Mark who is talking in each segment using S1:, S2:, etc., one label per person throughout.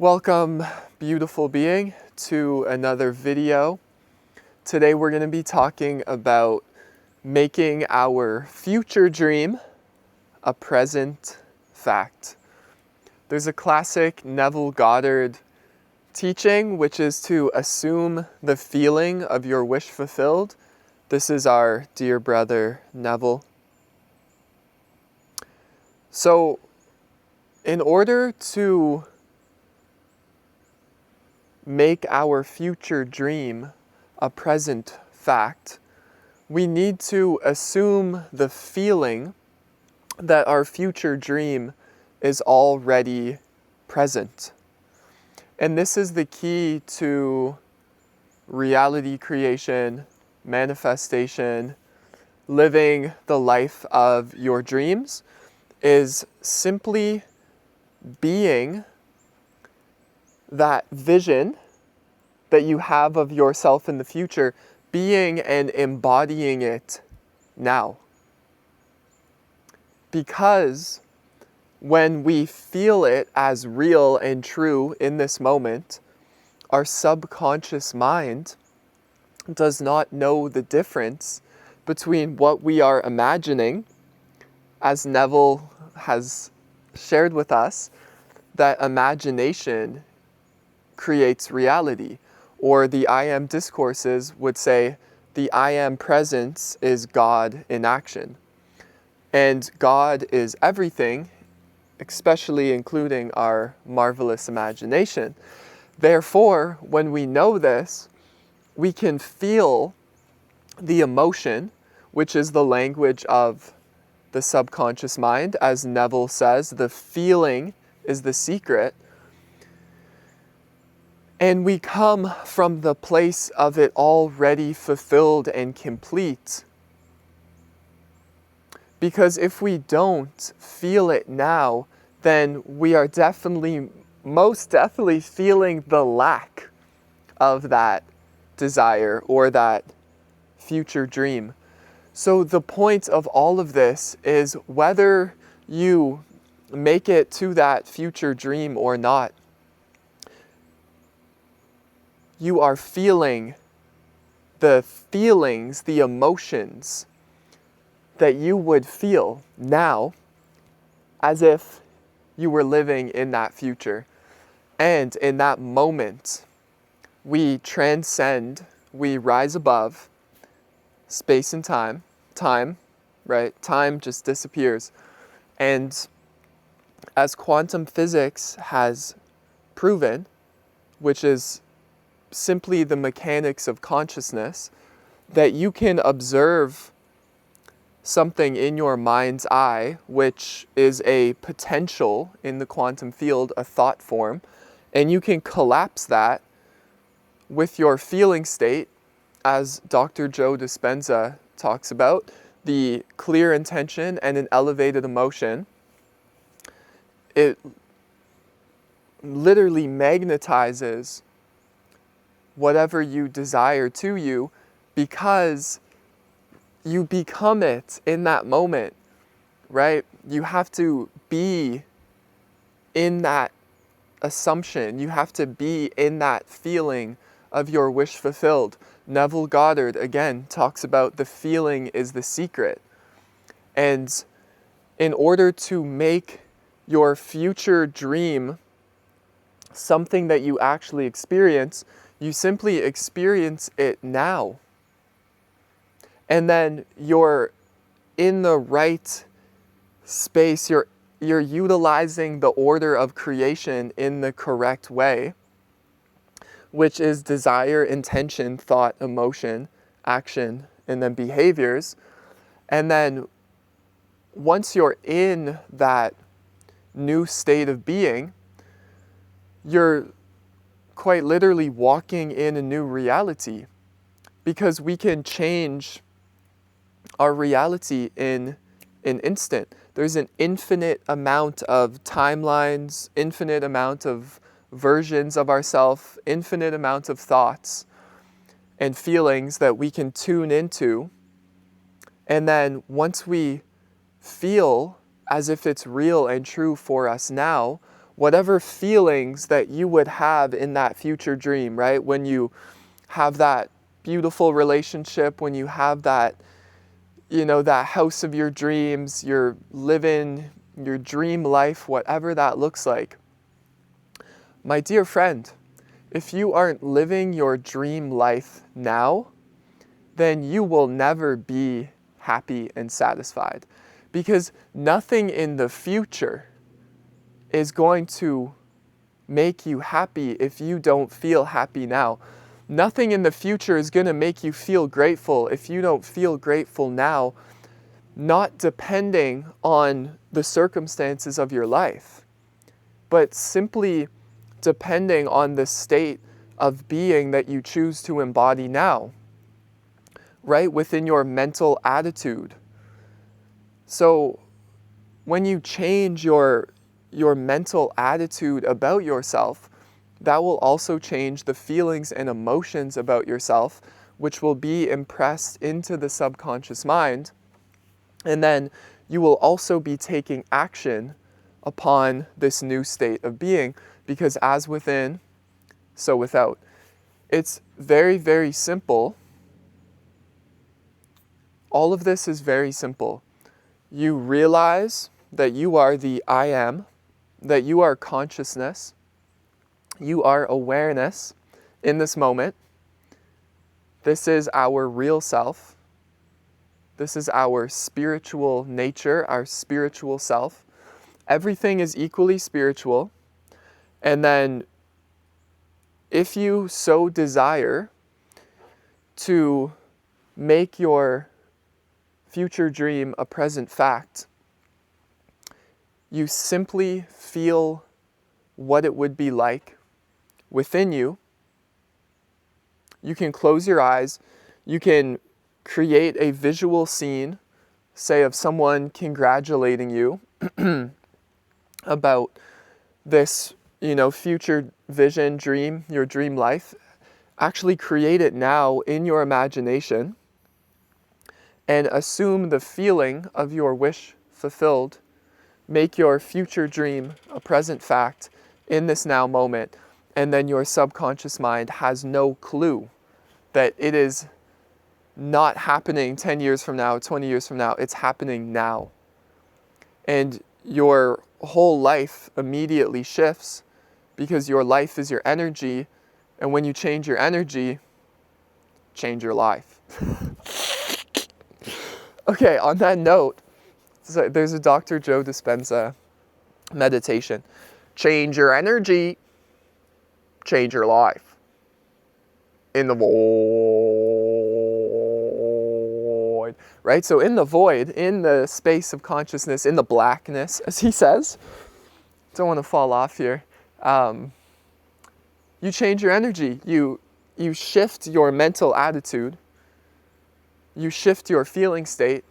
S1: Welcome, beautiful being, to another video. Today we're going to be talking about making our future dream a present fact. There's a classic Neville Goddard teaching, which is to assume the feeling of your wish fulfilled. This is our dear brother Neville. So, in order to make our future dream a present fact, we need to assume the feeling that our future dream is already present. And this is the key to reality creation, manifestation, living the life of your dreams, is simply being that vision that you have of yourself in the future, being and embodying it now. Because when we feel it as real and true in this moment, our subconscious mind does not know the difference between what we are imagining, as Neville has shared with us, that imagination creates reality. Or the I Am discourses would say the I Am presence is God in action. And God is everything, especially including our marvelous imagination. Therefore, when we know this, we can feel the emotion, which is the language of the subconscious mind. As Neville says, the feeling is the secret. And we come from the place of it already fulfilled and complete. Because if we don't feel it now, then we are most definitely feeling the lack of that desire or that future dream. So the point of all of this is whether you make it to that future dream or not, you are feeling the feelings, the emotions that you would feel now as if you were living in that future. And in that moment, we transcend, we rise above space and time, right? Time just disappears. And as quantum physics has proven, which is simply the mechanics of consciousness, that you can observe something in your mind's eye, which is a potential in the quantum field, a thought form, and you can collapse that with your feeling state, as Dr. Joe Dispenza talks about, the clear intention and an elevated emotion. It literally magnetizes whatever you desire to you, because you become it in that moment, right? You have to be in that assumption. You have to be in that feeling of your wish fulfilled. Neville Goddard, again, talks about the feeling is the secret. And in order to make your future dream something that you actually experience, you simply experience it now. And then you're in the right space. You're utilizing the order of creation in the correct way, which is desire, intention, thought, emotion, action, and then behaviors. And then once you're in that new state of being, you're quite literally walking in a new reality, because we can change our reality in an instant. There's an infinite amount of timelines, infinite amount of versions of ourselves, infinite amount of thoughts and feelings that we can tune into. And then once we feel as if it's real and true for us now, whatever feelings that you would have in that future dream, right? When you have that beautiful relationship, when you have that, that house of your dreams, you're living your dream life, whatever that looks like. My dear friend, if you aren't living your dream life now, then you will never be happy and satisfied, because nothing in the future is going to make you happy if you don't feel happy now. Nothing in the future is going to make you feel grateful if you don't feel grateful now, not depending on the circumstances of your life, but simply depending on the state of being that you choose to embody now, right? Within your mental attitude. So when you change your mental attitude about yourself, that will also change the feelings and emotions about yourself, which will be impressed into the subconscious mind. And then you will also be taking action upon this new state of being, because as within, so without. It's very, very simple. All of this is very simple. You realize that you are the I am, that you are consciousness, you are awareness in this moment. This is our real self. This is our spiritual nature, our spiritual self. Everything is equally spiritual. And then if you so desire to make your future dream a present fact, you simply feel what it would be like within you. You can close your eyes. You can create a visual scene, say of someone congratulating you about this, future vision, dream, your dream life. Actually create it now in your imagination and assume the feeling of your wish fulfilled. Make your future dream a present fact in this now moment, and then your subconscious mind has no clue that it is not happening 10 years from now, 20 years from now. It's happening now. And your whole life immediately shifts, because your life is your energy, and when you change your energy, change your life. Okay, on that note, so there's a Dr. Joe Dispenza meditation. Change your energy, change your life. In the void. Right? So in the void, in the space of consciousness, in the blackness, as he says, don't want to fall off here, you change your energy. You shift your mental attitude. You shift your feeling state.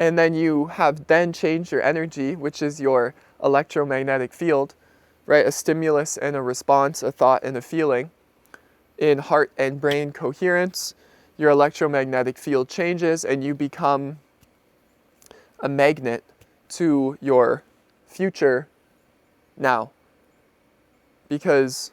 S1: And then you have then changed your energy, which is your electromagnetic field, right? A stimulus and a response, a thought and a feeling. In heart and brain coherence, your electromagnetic field changes and you become a magnet to your future now. Because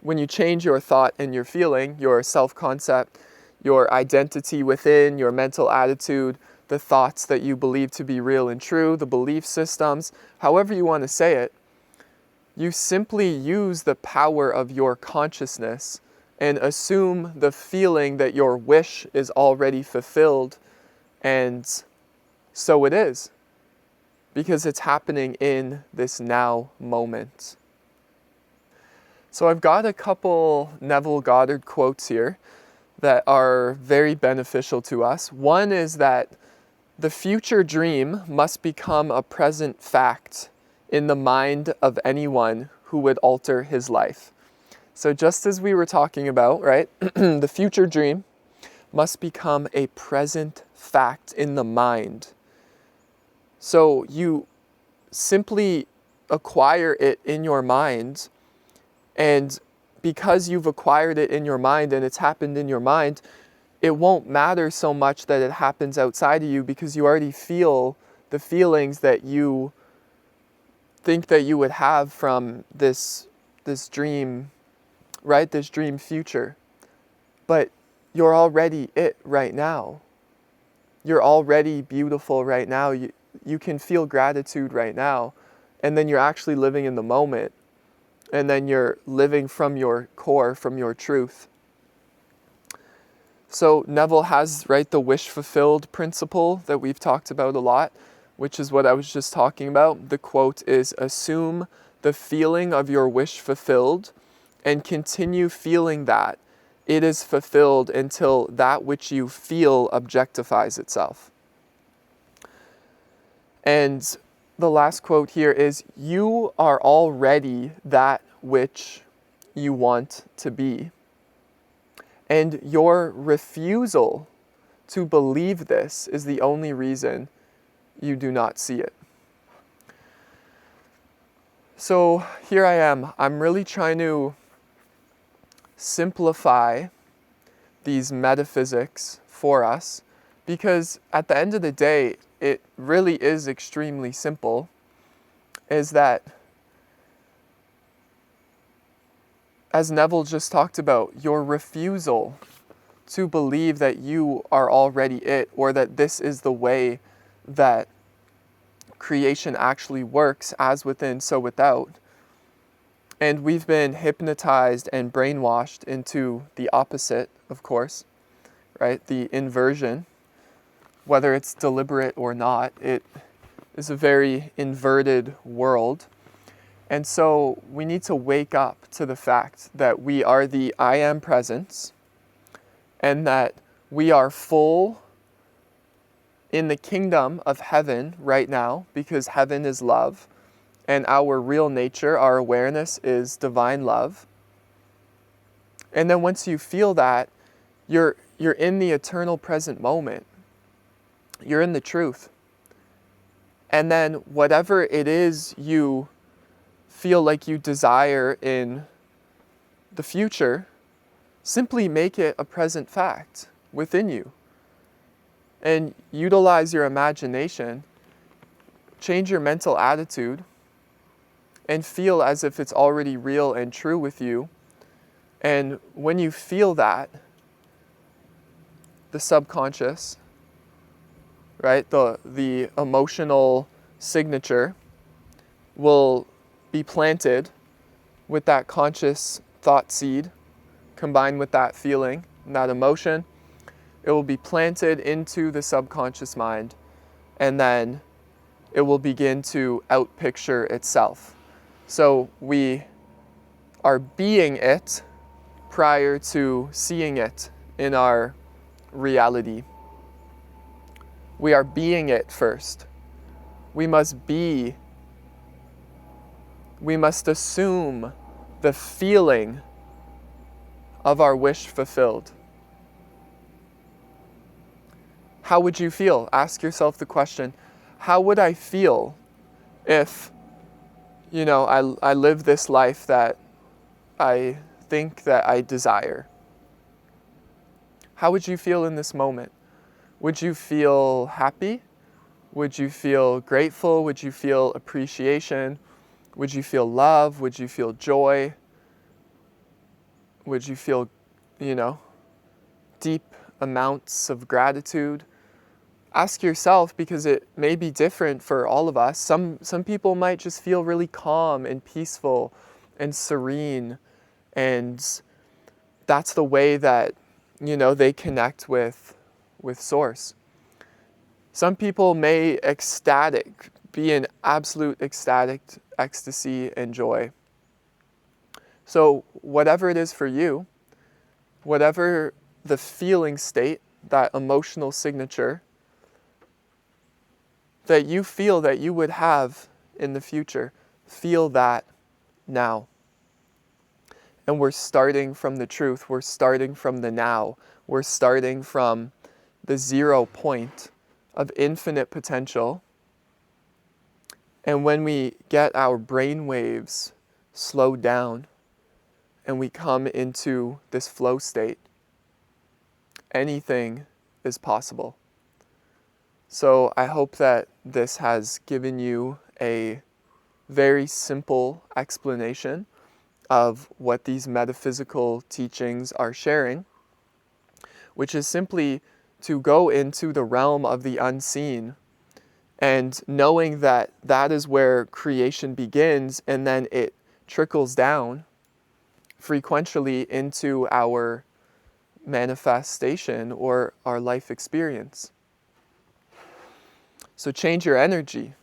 S1: when you change your thought and your feeling, your self-concept, your identity within, your mental attitude, the thoughts that you believe to be real and true, the belief systems, however you want to say it, you simply use the power of your consciousness and assume the feeling that your wish is already fulfilled, and so it is, because it's happening in this now moment. So I've got a couple Neville Goddard quotes here that are very beneficial to us. One is that the future dream must become a present fact in the mind of anyone who would alter his life. So just as we were talking about, right, the future dream must become a present fact in the mind. So you simply acquire it in your mind, and because you've acquired it in your mind and it's happened in your mind, it won't matter so much that it happens outside of you, because you already feel the feelings that you think that you would have from this dream, right? This dream future. But you're already it right now. You're already beautiful right now. You can feel gratitude right now. And then you're actually living in the moment. And then you're living from your core, from your truth. So Neville has, right, the wish fulfilled principle that we've talked about a lot, which is what I was just talking about. The quote is, assume the feeling of your wish fulfilled and continue feeling that it is fulfilled until that which you feel objectifies itself. And the last quote here is, you are already that which you want to be. And your refusal to believe this is the only reason you do not see it. So here I am. I'm really trying to simplify these metaphysics for us, because at the end of the day, it really is extremely simple, is that, as Neville just talked about, your refusal to believe that you are already it, or that this is the way that creation actually works, as within, so without. And we've been hypnotized and brainwashed into the opposite, of course, right? The inversion, whether it's deliberate or not, it is a very inverted world. And so we need to wake up to the fact that we are the I am presence, and that we are full in the kingdom of heaven right now, because heaven is love, and our real nature, our awareness, is divine love. And then once you feel that, you're in the eternal present moment. You're in the truth. And then whatever it is you feel like you desire in the future, simply make it a present fact within you. And utilize your imagination, change your mental attitude, and feel as if it's already real and true with you. And when you feel that, the subconscious, right, the emotional signature will be planted with that conscious thought seed, combined with that feeling and that emotion. It will be planted into the subconscious mind, and then it will begin to outpicture itself. So we are being it prior to seeing it in our reality. We are being it first. We must assume the feeling of our wish fulfilled. How would you feel? Ask yourself the question, how would I feel if, I live this life that I think that I desire? How would you feel in this moment? Would you feel happy? Would you feel grateful? Would you feel appreciation? Would you feel love? Would you feel joy? Would you feel, deep amounts of gratitude? Ask yourself, because it may be different for all of us. Some people might just feel really calm and peaceful and serene, and that's the way that, they connect with Source. Some people may be in absolute ecstatic ecstasy and joy. So whatever it is for you, whatever the feeling state, that emotional signature that you feel that you would have in the future, feel that now. And we're starting from the truth. We're starting from the now. We're starting from the 0 point of infinite potential. And when we get our brain waves slowed down and we come into this flow state, anything is possible. So I hope that this has given you a very simple explanation of what these metaphysical teachings are sharing, which is simply to go into the realm of the unseen and knowing that that is where creation begins and then it trickles down frequentially into our manifestation or our life experience. So change your energy.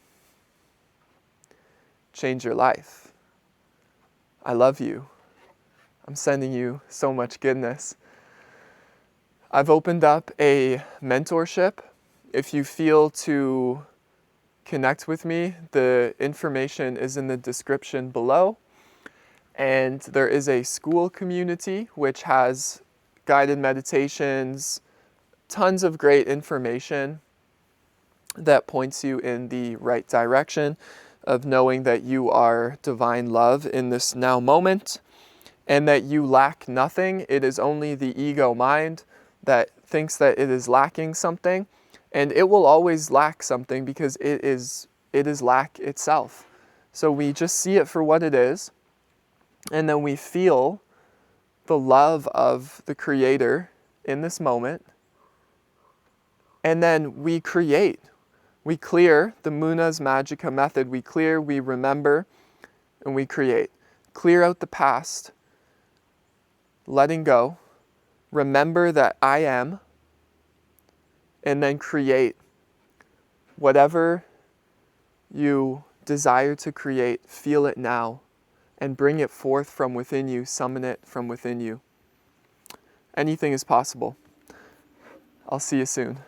S1: Change your life. I love you. I'm sending you so much goodness. I've opened up a mentorship. If you feel to connect with me, the information is in the description below. And there is a school community which has guided meditations, tons of great information that points you in the right direction of knowing that you are divine love in this now moment and that you lack nothing. It is only the ego mind that thinks that it is lacking something, and it will always lack something because it is lack itself. So we just see it for what it is, and then we feel the love of the Creator in this moment, and then we create. We clear the Muna's Magica method. We clear, we remember, and we create. Clear out the past, letting go. Remember that I am, and then create whatever you desire to create. Feel it now and bring it forth from within you. Summon it from within you. Anything is possible. I'll see you soon.